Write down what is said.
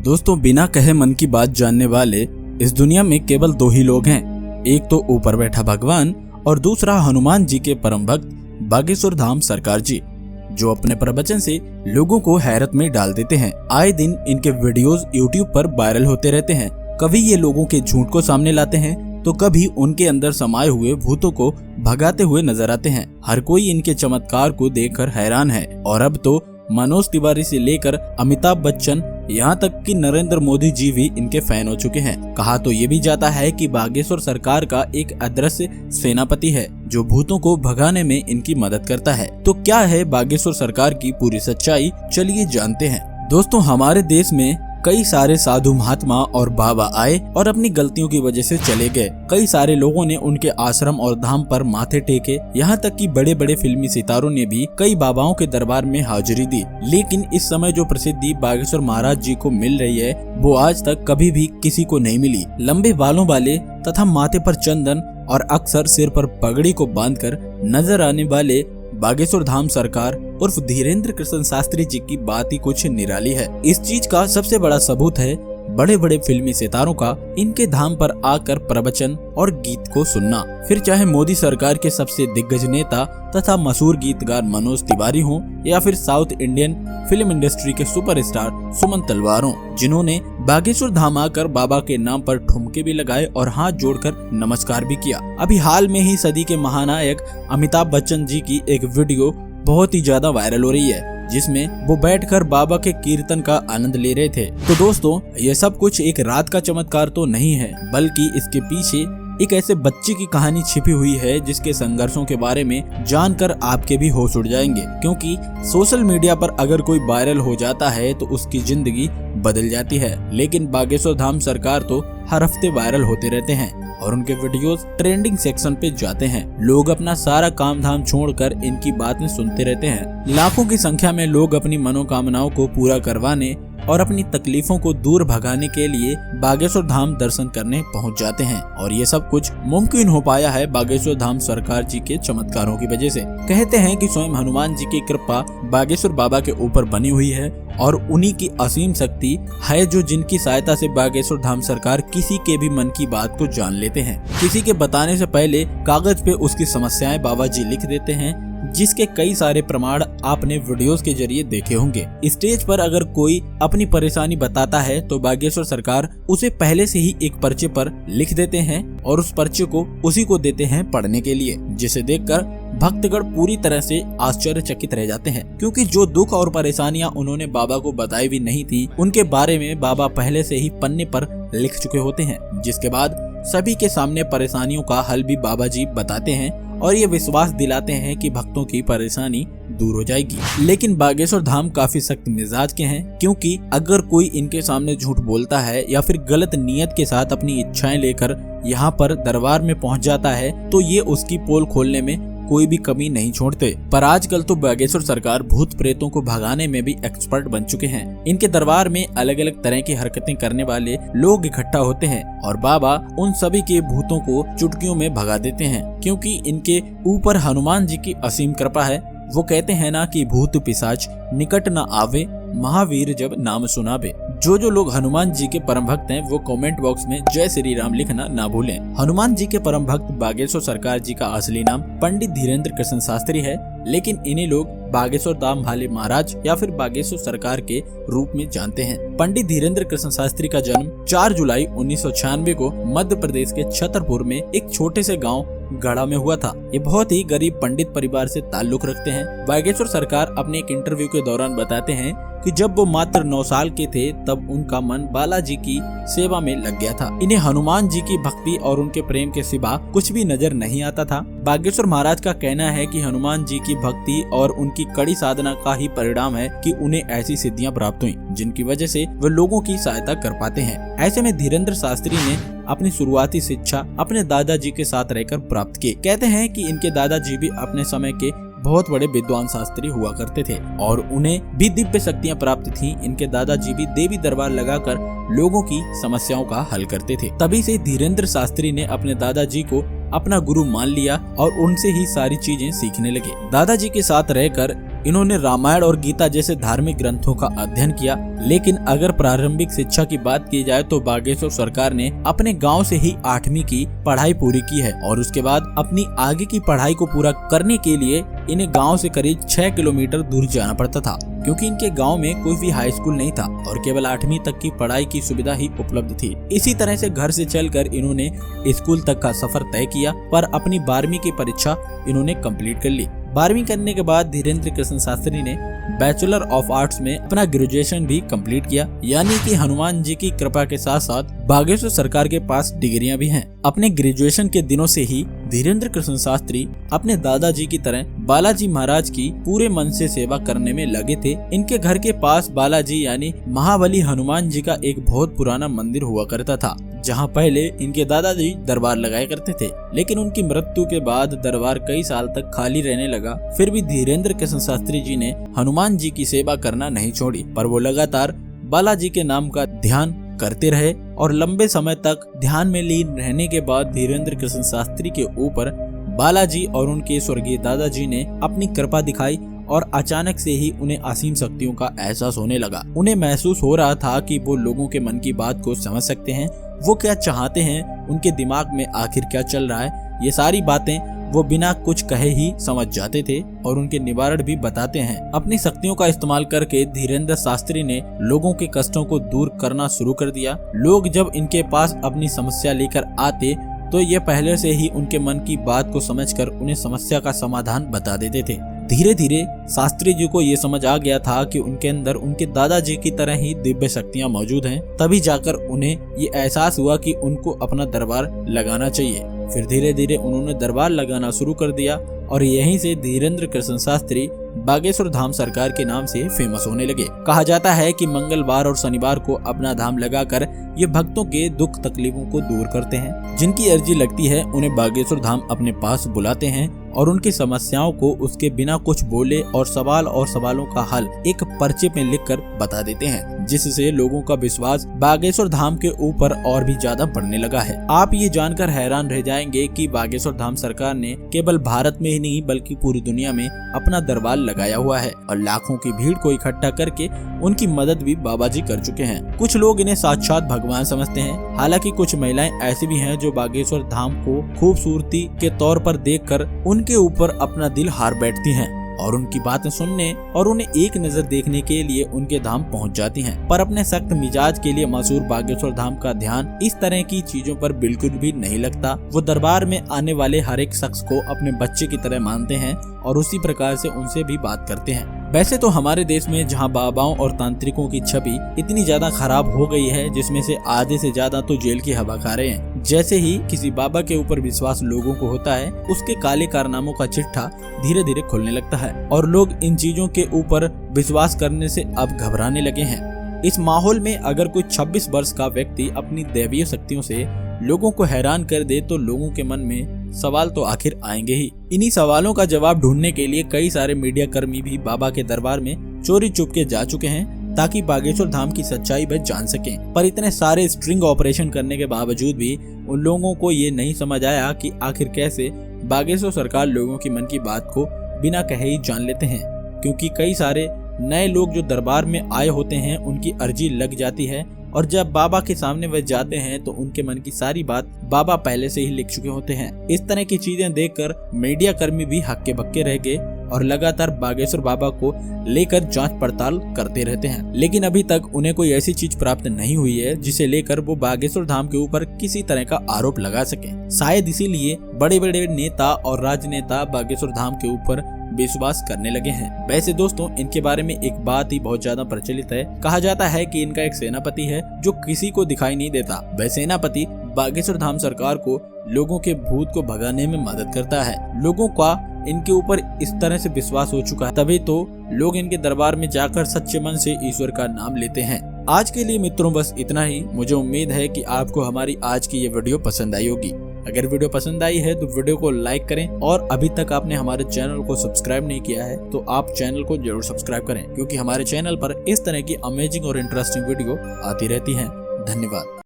दोस्तों, बिना कहे मन की बात जानने वाले इस दुनिया में केवल दो ही लोग हैं। एक तो ऊपर बैठा भगवान और दूसरा हनुमान जी के परम भक्त बागेश्वर धाम सरकार जी, जो अपने प्रवचन से लोगों को हैरत में डाल देते हैं। आए दिन इनके वीडियोस यूट्यूब पर वायरल होते रहते हैं। कभी ये लोगों के झूठ को सामने लाते हैं तो कभी उनके अंदर समाये हुए भूतों को भगाते हुए नजर आते हैं। हर कोई इनके चमत्कार को देखकर हैरान है और अब तो मनोज तिवारी से लेकर अमिताभ बच्चन यहाँ तक कि नरेंद्र मोदी जी भी इनके फैन हो चुके हैं। कहा तो ये भी जाता है कि बागेश्वर सरकार का एक अदृश्य सेनापति है जो भूतों को भगाने में इनकी मदद करता है। तो क्या है बागेश्वर सरकार की पूरी सच्चाई, चलिए जानते हैं। दोस्तों, हमारे देश में कई सारे साधु महात्मा और बाबा आए और अपनी गलतियों की वजह से चले गए। कई सारे लोगों ने उनके आश्रम और धाम पर माथे टेके, यहाँ तक कि बड़े बड़े फिल्मी सितारों ने भी कई बाबाओं के दरबार में हाजिरी दी। लेकिन इस समय जो प्रसिद्धि बागेश्वर महाराज जी को मिल रही है वो आज तक कभी भी किसी को नहीं मिली। लंबे बालों वाले तथा माथे पर चंदन और अक्सर सिर पर पगड़ी को बांधकर नजर आने वाले बागेश्वर धाम सरकार उर्फ धीरेन्द्र कृष्ण शास्त्री जी की बात ही कुछ निराली है। इस चीज का सबसे बड़ा सबूत है बड़े बड़े फिल्मी सितारों का इनके धाम पर आकर प्रवचन और गीत को सुनना। फिर चाहे मोदी सरकार के सबसे दिग्गज नेता तथा मशहूर गीतकार मनोज तिवारी हों या फिर साउथ इंडियन फिल्म इंडस्ट्री के सुपरस्टार सुमन तलवार हों, जिन्होंने बागेश्वर धाम आकर बाबा के नाम पर ठुमके भी लगाए और हाथ जोड़कर नमस्कार भी किया। अभी हाल में ही सदी के महानायक अमिताभ बच्चन जी की एक वीडियो बहुत ही ज्यादा वायरल हो रही है, जिसमें वो बैठकर बाबा के कीर्तन का आनंद ले रहे थे। तो दोस्तों, ये सब कुछ एक रात का चमत्कार तो नहीं है, बल्कि इसके पीछे एक ऐसे बच्चे की कहानी छिपी हुई है जिसके संघर्षों के बारे में जानकर आपके भी होश उड़ जाएंगे। क्योंकि सोशल मीडिया पर अगर कोई वायरल हो जाता है तो उसकी जिंदगी बदल जाती है, लेकिन बागेश्वर धाम सरकार तो हर हफ्ते वायरल होते रहते हैं और उनके वीडियोस ट्रेंडिंग सेक्शन पे जाते हैं। लोग अपना सारा काम धाम छोड़कर इनकी बातें सुनते रहते हैं। लाखों की संख्या में लोग अपनी मनोकामनाओं को पूरा करवाने और अपनी तकलीफों को दूर भगाने के लिए बागेश्वर धाम दर्शन करने पहुंच जाते हैं और ये सब कुछ मुमकिन हो पाया है बागेश्वर धाम सरकार जी के चमत्कारों की वजह से। कहते हैं कि स्वयं हनुमान जी की कृपा बागेश्वर बाबा के ऊपर बनी हुई है और उन्हीं की असीम शक्ति है जो जिनकी सहायता से बागेश्वर धाम सरकार किसी के भी मन की बात को जान लेते हैं। किसी के बताने से पहले कागज पे उसकी समस्याएं बाबा जी लिख देते हैं, जिसके कई सारे प्रमाण आपने वीडियोस के जरिए देखे होंगे। स्टेज पर अगर कोई अपनी परेशानी बताता है तो बागेश्वर सरकार उसे पहले से ही एक पर्चे पर लिख देते हैं और उस पर्चे को उसी को देते हैं पढ़ने के लिए, जिसे देखकर भक्तगण पूरी तरह से आश्चर्यचकित रह जाते हैं। क्योंकि जो दुख और परेशानियां उन्होंने बाबा को बताई भी नहीं थी, उनके बारे में बाबा पहले से ही पन्ने पर लिख चुके होते हैं, जिसके बाद सभी के सामने परेशानियों का हल भी बाबा जी बताते हैं और ये विश्वास दिलाते हैं कि भक्तों की परेशानी दूर हो जाएगी। लेकिन बागेश्वर धाम काफी सख्त मिजाज के हैं, क्योंकि अगर कोई इनके सामने झूठ बोलता है या फिर गलत नियत के साथ अपनी इच्छाएं लेकर यहाँ पर दरबार में पहुँच जाता है तो ये उसकी पोल खोलने में कोई भी कमी नहीं छोड़ते। पर आजकल तो बागेश्वर सरकार भूत प्रेतों को भगाने में भी एक्सपर्ट बन चुके हैं। इनके दरबार में अलग अलग तरह की हरकतें करने वाले लोग इकट्ठा होते हैं और बाबा उन सभी के भूतों को चुटकियों में भगा देते हैं, क्योंकि इनके ऊपर हनुमान जी की असीम कृपा है। वो कहते हैं ना कि भूत पिशाच निकट न आवे, महावीर जब नाम सुनावे। जो लोग हनुमान जी के परम भक्त हैं वो कमेंट बॉक्स में जय श्री राम लिखना ना भूलें। हनुमान जी के परम भक्त बागेश्वर सरकार जी का असली नाम पंडित धीरेन्द्र कृष्ण शास्त्री है, लेकिन इन्हें लोग बागेश्वर धाम भाले महाराज या फिर बागेश्वर सरकार के रूप में जानते हैं। पंडित धीरेन्द्र कृष्ण शास्त्री का जन्म 4 जुलाई 1996 को मध्य प्रदेश के छतरपुर में एक छोटे से गांव गढ़ा में हुआ था। ये बहुत ही गरीब पंडित परिवार से ताल्लुक रखते हैं। बागेश्वर सरकार अपने एक इंटरव्यू के दौरान बताते हैं कि जब वो मात्र 9 साल के थे तब उनका मन बालाजी की सेवा में लग गया था। इन्हें हनुमान जी की भक्ति और उनके प्रेम के सिवा कुछ भी नजर नहीं आता था। बागेश्वर महाराज का कहना है कि हनुमान जी की भक्ति और उनकी कड़ी साधना का ही परिणाम है कि उन्हें ऐसी सिद्धियां प्राप्त हुई, जिनकी वजह से वे लोगों की सहायता कर पाते हैं। ऐसे में धीरेन्द्र शास्त्री ने अपनी शुरुआती शिक्षा अपने दादाजी के साथ रहकर प्राप्त की। कहते हैं कि इनके दादाजी भी अपने समय के बहुत बड़े विद्वान शास्त्री हुआ करते थे और उन्हें भी दिव्य शक्तियां प्राप्त थीं। इनके दादाजी भी देवी दरबार लगाकर लोगों की समस्याओं का हल करते थे। तभी से धीरेन्द्र शास्त्री ने अपने दादाजी को अपना गुरु मान लिया और उनसे ही सारी चीजें सीखने लगे। दादाजी के साथ रहकर इन्होंने रामायण और गीता जैसे धार्मिक ग्रंथों का अध्ययन किया। लेकिन अगर प्रारंभिक शिक्षा की बात की जाए तो बागेश्वर सरकार ने अपने गांव से ही 8वीं की पढ़ाई पूरी की है और उसके बाद अपनी आगे की पढ़ाई को पूरा करने के लिए इन्हें गांव से करीब 6 किलोमीटर दूर जाना पड़ता था, क्योंकि इनके गांव में कोई भी हाई स्कूल नहीं था और केवल 8वीं तक की पढ़ाई की सुविधा ही उपलब्ध थी। इसी तरह से घर से चलकर इन्होंने स्कूल तक का सफर तय किया, पर अपनी 12वीं की परीक्षा इन्होंने कंप्लीट कर ली। 12वीं करने के बाद धीरेन्द्र कृष्ण शास्त्री ने बैचलर ऑफ आर्ट्स में अपना ग्रेजुएशन भी कंप्लीट किया, यानी कि हनुमान जी की कृपा के साथ साथ बागेश्वर सरकार के पास डिग्रियां भी हैं। अपने ग्रेजुएशन के दिनों से ही धीरेन्द्र कृष्ण शास्त्री अपने दादाजी की तरह बालाजी महाराज की पूरे मन से सेवा करने में लगे थे। इनके घर के पास बालाजी यानी महाबली हनुमान जी का एक बहुत पुराना मंदिर हुआ करता था, जहां पहले इनके दादाजी दरबार लगाया करते थे। लेकिन उनकी मृत्यु के बाद दरबार कई साल तक खाली रहने लगा। फिर भी धीरेन्द्र कृष्ण शास्त्री जी ने हनुमान जी की सेवा करना नहीं छोड़ी, पर वो लगातार बालाजी के नाम का ध्यान करते रहे और लंबे समय तक ध्यान में लीन रहने के बाद धीरेन्द्र कृष्ण शास्त्री के ऊपर बालाजी और उनके स्वर्गीय दादाजी ने अपनी कृपा दिखाई और अचानक से ही उन्हें असीम शक्तियों का एहसास होने लगा। उन्हें महसूस हो रहा था कि वो लोगों के मन की बात को समझ सकते हैं, वो क्या चाहते हैं, उनके दिमाग में आखिर क्या चल रहा है। ये सारी बातें वो बिना कुछ कहे ही समझ जाते थे और उनके निवारण भी बताते हैं। अपनी शक्तियों का इस्तेमाल करके धीरेन्द्र शास्त्री ने लोगों के कष्टों को दूर करना शुरू कर दिया। लोग जब इनके पास अपनी समस्या लेकर आते तो ये पहले से ही उनके मन की बात को समझकर उन्हें समस्या का समाधान बता देते थे। धीरे धीरे शास्त्री जी को ये समझ आ गया था कि उनके अंदर उनके दादाजी की तरह ही दिव्य शक्तियां मौजूद हैं। तभी जाकर उन्हें ये एहसास हुआ कि उनको अपना दरबार लगाना चाहिए। फिर धीरे धीरे उन्होंने दरबार लगाना शुरू कर दिया और यहीं से धीरेन्द्र कृष्ण शास्त्री बागेश्वर धाम सरकार के नाम से फेमस होने लगे। कहा जाता है कि मंगलवार और शनिवार को अपना धाम लगाकर ये भक्तों के दुख तकलीफों को दूर करते हैं। जिनकी अर्जी लगती है उन्हें बागेश्वर धाम अपने पास बुलाते हैं और उनकी समस्याओं को उसके बिना कुछ बोले और सवालों का हल एक पर्चे में लिखकर बता देते हैं, जिससे लोगों का विश्वास बागेश्वर धाम के ऊपर और भी ज्यादा बढ़ने लगा है। आप ये जानकर हैरान रह जाएंगे कि बागेश्वर धाम सरकार ने केवल भारत में ही नहीं बल्कि पूरी दुनिया में अपना दरबार लगाया हुआ है और लाखों की भीड़ को इकट्ठा करके उनकी मदद भी बाबा जी कर चुके हैं। कुछ लोग इन्हें साक्षात भगवान समझते हैं। हालांकि कुछ महिलाएं ऐसी भी हैं जो बागेश्वर धाम को खूबसूरती के तौर पर देखकर उनके ऊपर अपना दिल हार बैठती हैं और उनकी बातें सुनने और उन्हें एक नजर देखने के लिए उनके धाम पहुंच जाती हैं। पर अपने सख्त मिजाज के लिए मशहूर बागेश्वर धाम का ध्यान इस तरह की चीजों पर बिल्कुल भी नहीं लगता। वो दरबार में आने वाले हर एक शख्स को अपने बच्चे की तरह मानते हैं और उसी प्रकार से उनसे भी बात करते हैं। वैसे तो हमारे देश में जहां बाबाओं और तांत्रिकों की छवि इतनी ज्यादा खराब हो गई है, जिसमें से आधे से ज्यादा तो जेल की हवा खा रहे हैं। जैसे ही किसी बाबा के ऊपर विश्वास लोगों को होता है, उसके काले कारनामों का चिट्ठा धीरे धीरे खुलने लगता है और लोग इन चीजों के ऊपर विश्वास करने से अब घबराने लगे हैं। इस माहौल में अगर कोई 26 वर्ष का व्यक्ति अपनी दैवीय शक्तियों से लोगों को हैरान कर दे तो लोगों के मन में सवाल तो आखिर आएंगे ही। इन्हीं सवालों का जवाब ढूंढने के लिए कई सारे मीडिया कर्मी भी बाबा के दरबार में चोरी चुपके जा चुके हैं ताकि बागेश्वर धाम की सच्चाई वह जान सकें। पर इतने सारे स्ट्रिंग ऑपरेशन करने के बावजूद भी उन लोगों को ये नहीं समझ आया कि आखिर कैसे बागेश्वर सरकार लोगों की मन की बात को बिना कहे ही जान लेते हैं, क्योंकि कई सारे नए लोग जो दरबार में आए होते हैं उनकी अर्जी लग जाती है और जब बाबा के सामने वह जाते हैं तो उनके मन की सारी बात बाबा पहले से ही लिख चुके होते हैं। इस तरह की चीजें देखकर मीडिया कर्मी भी हक्के बक्के रह गए और लगातार बागेश्वर बाबा को लेकर जांच पड़ताल करते रहते हैं। लेकिन अभी तक उन्हें कोई ऐसी चीज प्राप्त नहीं हुई है जिसे लेकर वो बागेश्वर धाम के ऊपर किसी तरह का आरोप लगा सके। शायद इसीलिए बड़े बड़े नेता और राजनेता बागेश्वर धाम के ऊपर विश्वास करने लगे हैं। वैसे दोस्तों, इनके बारे में एक बात ही बहुत ज्यादा प्रचलित है। कहा जाता है कि इनका एक सेनापति है जो किसी को दिखाई नहीं देता। वह सेनापति बागेश्वर धाम सरकार को लोगों के भूत को भगाने में मदद करता है। लोगों का इनके ऊपर इस तरह से विश्वास हो चुका है, तभी तो लोग इनके दरबार में जाकर सच्चे मन से ईश्वर का नाम लेते हैं। आज के लिए मित्रों बस इतना ही। मुझे उम्मीद है कि आपको हमारी आज की ये वीडियो पसंद आई होगी। अगर वीडियो पसंद आई है तो वीडियो को लाइक करें और अभी तक आपने हमारे चैनल को सब्सक्राइब नहीं किया है तो आप चैनल को जरूर सब्सक्राइब करें, क्योंकि हमारे चैनल पर इस तरह की अमेजिंग और इंटरेस्टिंग वीडियो आती रहती हैं। धन्यवाद।